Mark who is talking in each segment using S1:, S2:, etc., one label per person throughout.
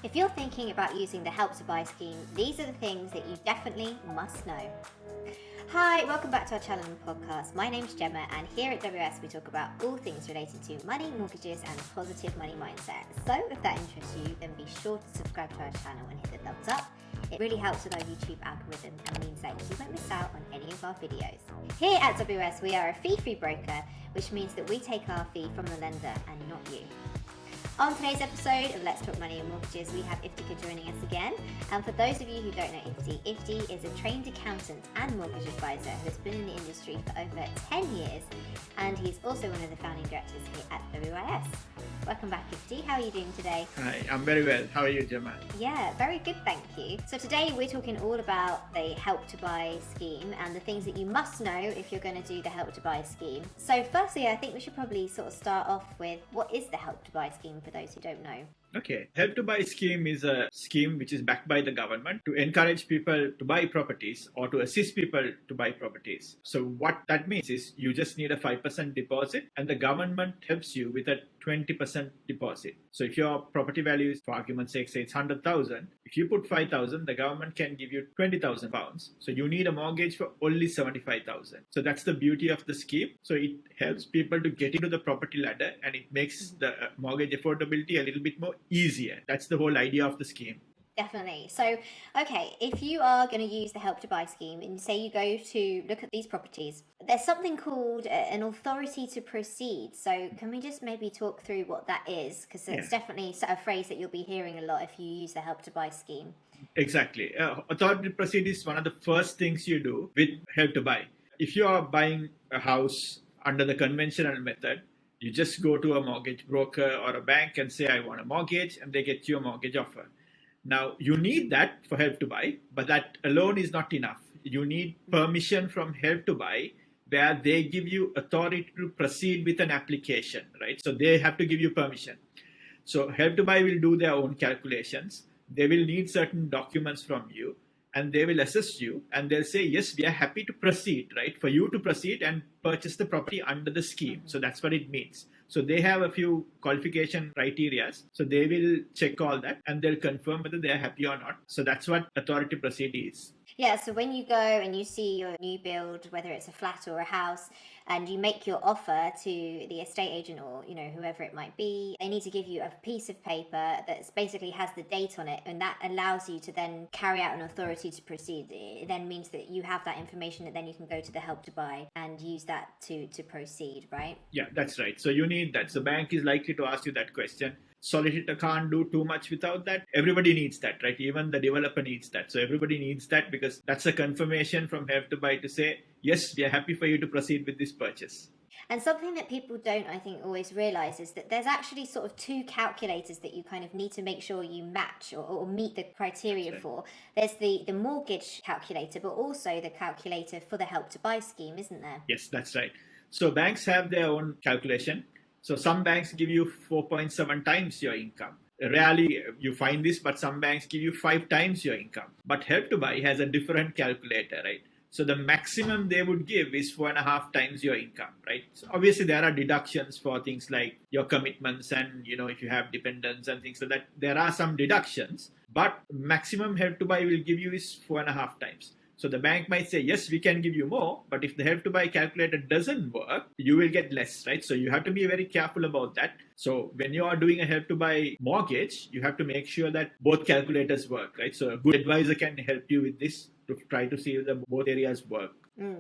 S1: If you're thinking about using the Help to Buy scheme, these are the things that you definitely must know. Hi, welcome back to our channel and podcast. My name's Gemma, and here at WS we talk about all things related to money, mortgages and positive money mindset. So if that interests you, then be sure to subscribe to our channel and hit the thumbs up. It really helps with our YouTube algorithm and means that you won't miss out on any of our videos. Here at WS we are a fee-free broker, which means that we take our fee from the lender and not you. On today's episode of Let's Talk Money and Mortgages, we have Iftika joining us again. And for those of you who don't know Ifti is a trained accountant and mortgage advisor who has been in the industry for over 10 years, and he's also one of the founding directors here at WIS. Welcome back, Ifti. How are you doing today?
S2: Hi, I'm very well. How are you, Gemma?
S1: Yeah, very good, thank you. So today we're talking all about the Help to Buy scheme and the things that you must know if you're going to do the Help to Buy scheme. So firstly, I think we should probably sort of start off with what is the Help to Buy scheme for those who don't know.
S2: Okay. Help to Buy scheme is a scheme which is backed by the government to encourage people to buy properties or to assist people to buy properties. So what that means is you just need a 5% deposit and the government helps you with a 20% deposit. So if your property value is, for argument's sake, say it's 100,000, if you put 5,000, the government can give you 20,000 pounds. So you need a mortgage for only 75,000. So that's the beauty of the scheme. So it helps people to get into the property ladder and it makes the mortgage affordability a little bit more easier. That's the whole idea of the scheme.
S1: Definitely. So, okay, if you are going to use the Help to Buy scheme and say you go to look at these properties, there's something called an authority to proceed. So can we just maybe talk through what that is? Because it's definitely a phrase that you'll be hearing a lot if you use the Help to Buy scheme.
S2: Exactly. Authority to proceed is one of the first things you do with Help to Buy. If you are buying a house under the conventional method, you just go to a mortgage broker or a bank and say, I want a mortgage, and they get you a mortgage offer. Now, you need that for Help to Buy, but that alone is not enough. You need permission from Help to Buy where they give you authority to proceed with an application, right? So they have to give you permission. So Help to Buy will do their own calculations. They will need certain documents from you and they will assess you and they'll say, yes, we are happy to proceed, right? For you to proceed and purchase the property under the scheme. So that's what it means. So they have a few qualification criteria. So they will check all that and they'll confirm whether they're happy or not. So that's what authority to proceed is.
S1: Yeah, so when you go and you see your new build, whether it's a flat or a house, and you make your offer to the estate agent or, whoever it might be, they need to give you a piece of paper that basically has the date on it, and that allows you to then carry out an authority to proceed. It then means that you have that information that then you can go to the Help to Buy and use that to proceed, right?
S2: Yeah, that's right. So you need that. So bank is likely to ask you that question. Solicitor can't do too much without that. Everybody needs that, right? Even the developer needs that. So everybody needs that because that's a confirmation from Help to Buy to say, yes, we are happy for you to proceed with this purchase.
S1: And something that people don't, I think, always realise is that there's actually sort of two calculators that you kind of need to make sure you match or meet the criteria for. There's the mortgage calculator, but also the calculator for the Help to Buy scheme, isn't there?
S2: Yes, that's right. So banks have their own calculation. So some banks give you 4.7 times your income. Rarely you find this, but some banks give you 5 times your income. But Help to Buy has a different calculator, right? So the maximum they would give is 4.5 times your income, right? So obviously there are deductions for things like your commitments and, if you have dependents and things like that, there are some deductions, but maximum Help to Buy will give you is 4.5 times. So the bank might say, yes, we can give you more, but if the Help to Buy calculator doesn't work, you will get less, right? So you have to be very careful about that. So when you are doing a Help to Buy mortgage, you have to make sure that both calculators work, right? So a good advisor can help you with this to try to see if both areas work.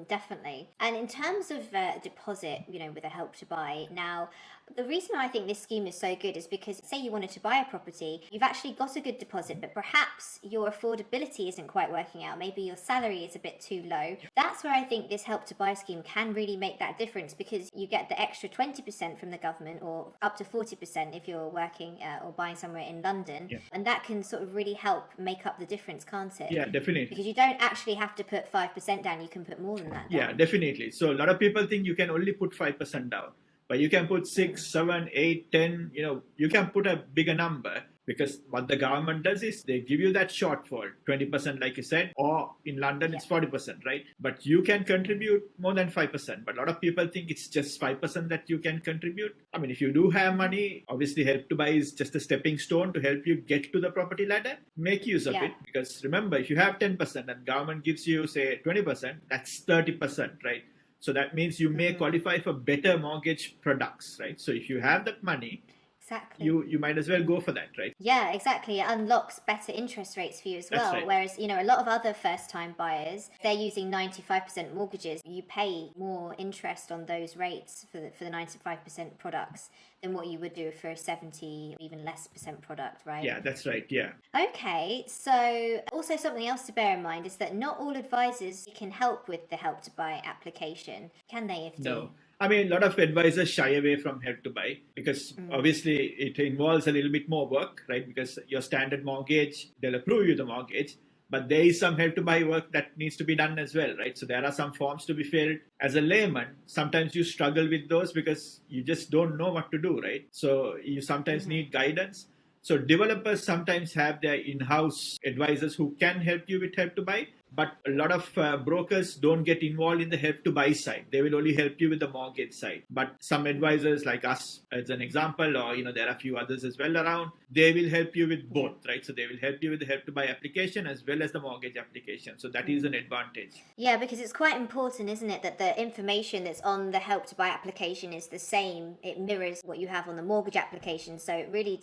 S1: Definitely. And in terms of deposit, with a Help to Buy, now, the reason I think this scheme is so good is because, say you wanted to buy a property, you've actually got a good deposit, but perhaps your affordability isn't quite working out. Maybe your salary is a bit too low. That's where I think this Help to Buy scheme can really make that difference, because you get the extra 20% from the government, or up to 40% if you're working or buying somewhere in London.
S2: Yeah.
S1: And that can sort of really help make up the difference, can't it?
S2: Yeah, definitely.
S1: Because you don't actually have to put 5% down, you can put more than that down.
S2: Yeah, definitely. So a lot of people think you can only put 5% down, but you can put 6, 7, 8, 10, you can put a bigger number. Because what the government does is they give you that shortfall, 20%, like you said, or in London it's 40%, right? But you can contribute more than 5%. But a lot of people think it's just 5% that you can contribute. I mean, if you do have money, obviously Help to Buy is just a stepping stone to help you get to the property ladder. Make use of it, because remember, if you have 10% and government gives you, say, 20%, that's 30%, right? So that means you may qualify for better mortgage products, right? So if you have that money,
S1: exactly,
S2: you might as well go for that, right?
S1: Yeah, exactly. It unlocks better interest rates for you as well.
S2: That's right.
S1: Whereas, a lot of other first-time buyers, they're using 95% mortgages. You pay more interest on those rates for the 95% products than what you would do for a 70 or even less percent product, right?
S2: Yeah, that's right. Yeah.
S1: Okay, so also something else to bear in mind is that not all advisors can help with the Help to Buy application, can they?
S2: No. I mean, a lot of advisors shy away from Help to Buy because obviously it involves a little bit more work, right? Because your standard mortgage, they'll approve you the mortgage, but there is some Help to Buy work that needs to be done as well, right? So there are some forms to be filled. As a layman, sometimes you struggle with those because you just don't know what to do, right? So you sometimes need guidance. So developers sometimes have their in-house advisors who can help you with Help to Buy, but a lot of brokers don't get involved in the Help to Buy side. They will only help you with the mortgage side. But some advisors like us, as an example, or there are a few others as well around, they will help you with both, right? So they will help you with the Help to Buy application as well as the mortgage application. So that is an advantage.
S1: Yeah, because it's quite important, isn't it, that the information that's on the Help to Buy application is the same. It mirrors what you have on the mortgage application. So it really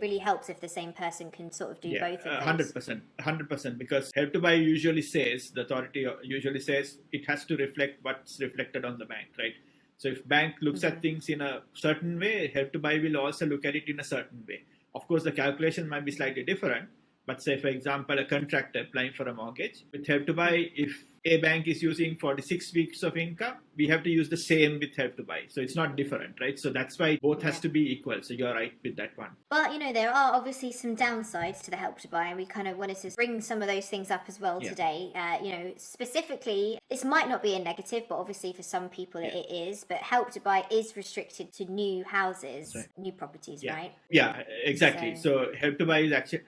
S1: really helps if the same person can sort of do both of those.
S2: 100%, because Help to Buy usually says, the authority usually says, it has to reflect what's reflected on the bank, right? So if bank looks at things in a certain way, Help to Buy will also look at it in a certain way. Of course, the calculation might be slightly different, but say, for example, a contractor applying for a mortgage, with Help to Buy, if a bank is using 46 weeks of income, we have to use the same with Help to Buy. So it's not different, right? So that's why both has to be equal. So you're right with that one.
S1: But, there are obviously some downsides to the Help to Buy, and we kind of wanted to bring some of those things up as well today. Specifically, this might not be a negative, but obviously for some people it is. But Help to Buy is restricted to new houses, new properties, right?
S2: Yeah, exactly. So Help to Buy is actually,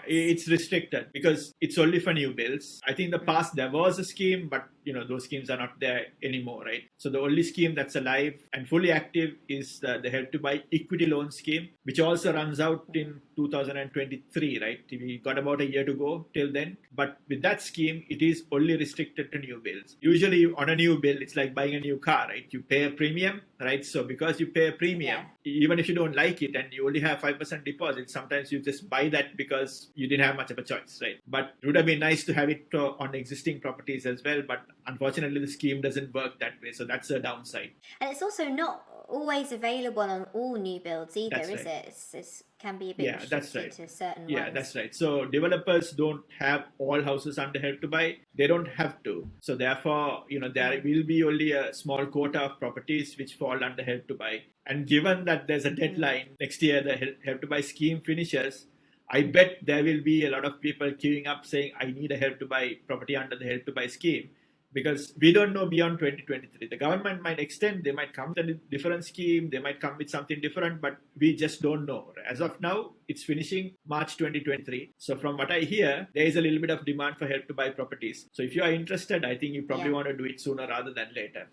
S2: it's restricted because it's only for new builds. I think in the past there was a scheme, but those schemes are not there anymore, right? So the only scheme that's alive and fully active is the Help to Buy equity loan scheme, which also runs out in 2023, right? We got about a year to go till then. But with that scheme, it is only restricted to new builds. Usually on a new build, it's like buying a new car, right? You pay a premium, right? So because you pay a premium, even if you don't like it and you only have 5% deposit, sometimes you just buy that because you didn't have much of a choice, right? But it would have been nice to have it on existing properties as well. But unfortunately, the scheme doesn't work that way. So that's a downside.
S1: And it's also not always available on all new builds either, is it? It can be a bit restricted to certain ones.
S2: Yeah, that's right. So developers don't have all houses under Help to Buy. They don't have to. So therefore, there will be only a small quota of properties which fall under Help to Buy. And given that there's a deadline, next year the Help to Buy scheme finishes, I bet there will be a lot of people queuing up saying, I need a Help to Buy property under the Help to Buy scheme. Because we don't know beyond 2023. The government might extend, they might come with a different scheme, they might come with something different, but we just don't know. As of now, it's finishing March 2023. So from what I hear, there is a little bit of demand for Help to Buy properties. So if you are interested, I think you probably want to do it sooner rather than later.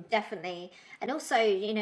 S1: Definitely. And also,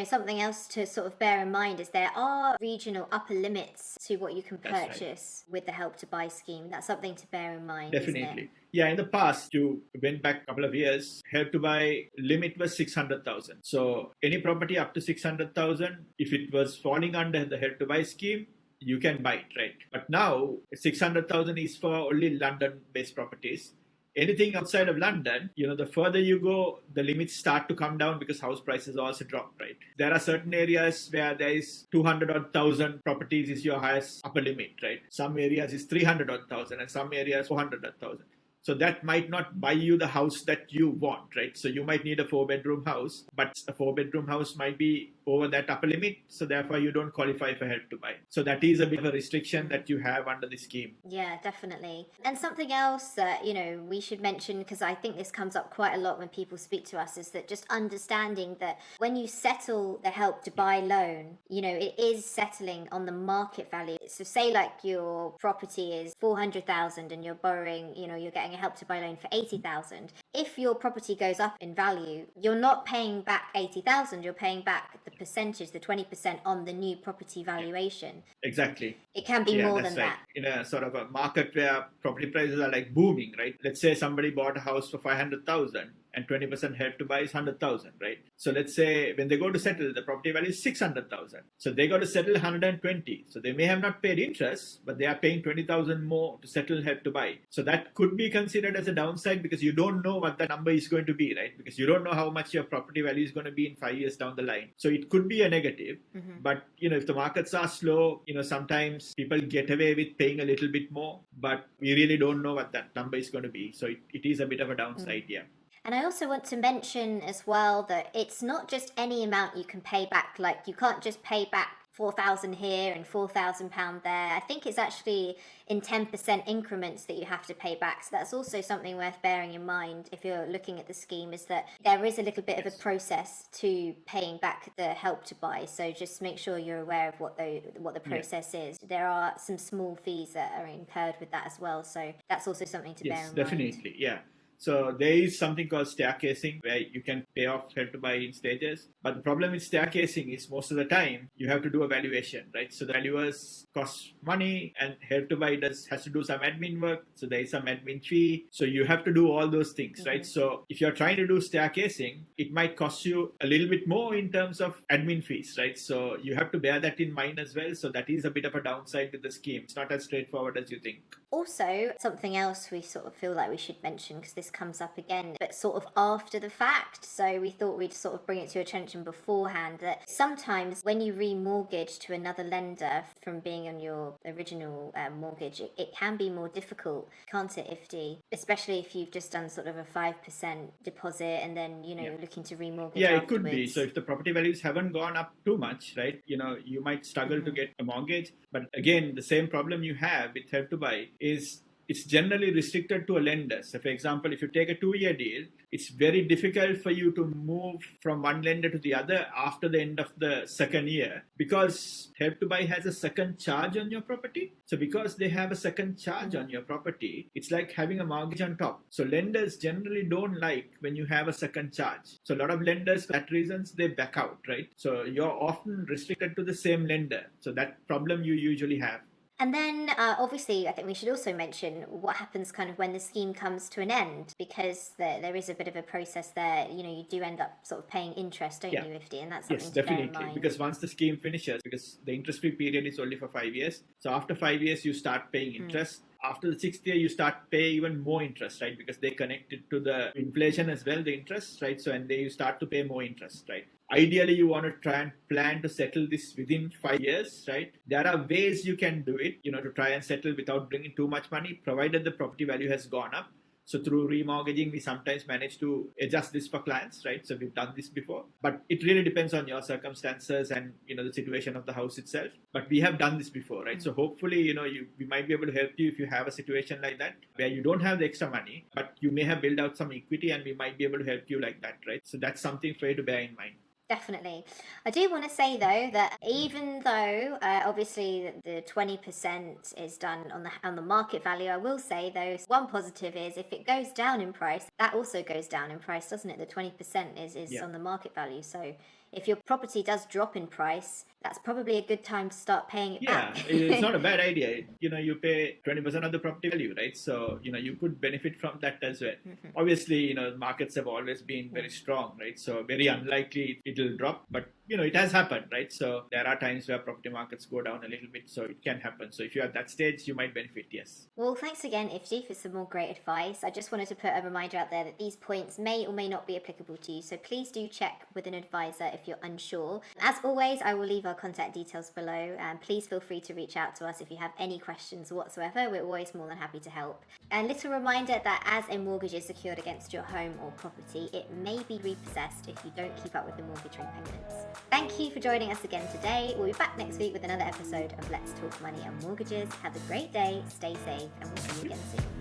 S1: something else to sort of bear in mind is there are regional upper limits to what you can purchase with the Help to Buy scheme. That's something to bear in mind.
S2: Definitely.
S1: Isn't it?
S2: Yeah, in the past, you went back a couple of years, Help to Buy limit was 600,000. So any property up to 600,000, if it was falling under the Help to Buy scheme, you can buy it, right? But now 600,000 is for only London-based properties. Anything outside of London, the further you go, the limits start to come down because house prices also drop, right? There are certain areas where there is 200,000 properties is your highest upper limit, right? Some areas is 300,000 and some areas 400,000. So that might not buy you the house that you want, right? So you might need a 4-bedroom house, but a 4-bedroom house might be over that upper limit, so therefore you don't qualify for help to buy. So that is a bit of a restriction that you have under the scheme.
S1: Yeah, definitely. And something else that, we should mention, because I think this comes up quite a lot when people speak to us, is that just understanding that when you settle the help to buy loan, it is settling on the market value. So say like your property is 400,000 and you're borrowing, you're getting a help to buy loan for 80,000. If your property goes up in value, you're not paying back 80,000, you're paying back the percentage, the 20% on the new property valuation.
S2: Exactly.
S1: It can be more than that.
S2: In a sort of a market where property prices are like booming, right? Let's say somebody bought a house for 500,000 and 20% help to buy is 100,000, right? So let's say when they go to settle, the property value is 600,000. So they got to settle 120. So they may have not paid interest, but they are paying 20,000 more to settle help to buy. So that could be considered as a downside because you don't know what that number is going to be, right? Because you don't know how much your property value is going to be in 5 years down the line. So it could be a negative. But, if the markets are slow, sometimes people get away with paying a little bit more, but we really don't know what that number is going to be. So it is a bit of a downside, yeah.
S1: And I also want to mention as well that it's not just any amount you can pay back. Like you can't just pay back 4,000 here and 4,000 pound there. I think it's actually in 10% increments that you have to pay back. So that's also something worth bearing in mind if you're looking at the scheme, is that there is a little bit of a process to paying back the help to buy. So just make sure you're aware of what the process is. There are some small fees that are incurred with that as well. So that's also something to bear in mind.
S2: Yes, definitely, yeah. So there is something called staircasing where you can pay off help to buy in stages. But the problem with staircasing is most of the time you have to do a valuation, right? So the valuers cost money and help to buy has to do some admin work. So there is some admin fee. So you have to do all those things, right? So if you're trying to do staircasing, it might cost you a little bit more in terms of admin fees, right? So you have to bear that in mind as well. So that is a bit of a downside with the scheme. It's not as straightforward as you think.
S1: Also, something else we sort of feel like we should mention, because this comes up again, but sort of after the fact. So we thought we'd sort of bring it to your attention beforehand that sometimes when you remortgage to another lender from being on your original mortgage, it can be more difficult, can't it, Ifti? Especially if you've just done sort of a 5% deposit and then, you're looking to remortgage afterwards.
S2: It could be. So if the property values haven't gone up too much, right, you might struggle to get a mortgage. But again, the same problem you have with help to buy is it's generally restricted to a lender. So for example, if you take a 2-year deal, it's very difficult for you to move from one lender to the other after the end of the second year because help to buy has a second charge on your property. So because they have a second charge on your property, it's like having a mortgage on top. So lenders generally don't like when you have a second charge. So a lot of lenders, for that reasons, they back out, right? So you're often restricted to the same lender. So that problem you usually have.
S1: And then, obviously, I think we should also mention what happens kind of when the scheme comes to an end, because there is a bit of a process there. You do end up sort of paying interest, don't you, Ifti? And that's something to bear in mind.
S2: Because once the scheme finishes, because the interest-free period is only for 5 years. So after 5 years, you start paying interest. After the 6th year, you start pay even more interest, right? Because they connect it to the inflation as well, the interest, right? So, and then you start to pay more interest, right? Ideally, you want to try and plan to settle this within 5 years, right? There are ways you can do it, to try and settle without bringing too much money, provided the property value has gone up. So through remortgaging, we sometimes manage to adjust this for clients, right? So we've done this before, but it really depends on your circumstances and, the situation of the house itself. But we have done this before, right? So hopefully, we might be able to help you if you have a situation like that where you don't have the extra money, but you may have built out some equity and we might be able to help you like that, right? So that's something for you to bear in mind.
S1: Definitely. I do want to say though that even though obviously the 20% is done on the market value, I will say though one positive is if it goes down in price, that also goes down in price, doesn't it? The 20% is on the market value. So if your property does drop in price, that's probably a good time to start paying it back.
S2: Yeah, it's not a bad idea. You pay 20% of the property value, right? So, you could benefit from that as well. Obviously, markets have always been very strong, right? So very unlikely it'll drop, but it has happened, right? So there are times where property markets go down a little bit, so it can happen. So if you're at that stage, you might benefit, yes.
S1: Well, thanks again, Ifti, for some more great advice. I just wanted to put a reminder out there that these points may or may not be applicable to you, so please do check with an advisor if you're unsure. As always, I will leave our contact details below, and please feel free to reach out to us if you have any questions whatsoever. We're always more than happy to help. A little reminder that as a mortgage is secured against your home or property, it may be repossessed if you don't keep up with the mortgage repayments. Thank you for joining us again today. We'll be back next week with another episode of Let's Talk Money and Mortgages. Have a great day, stay safe, and we'll see you again soon.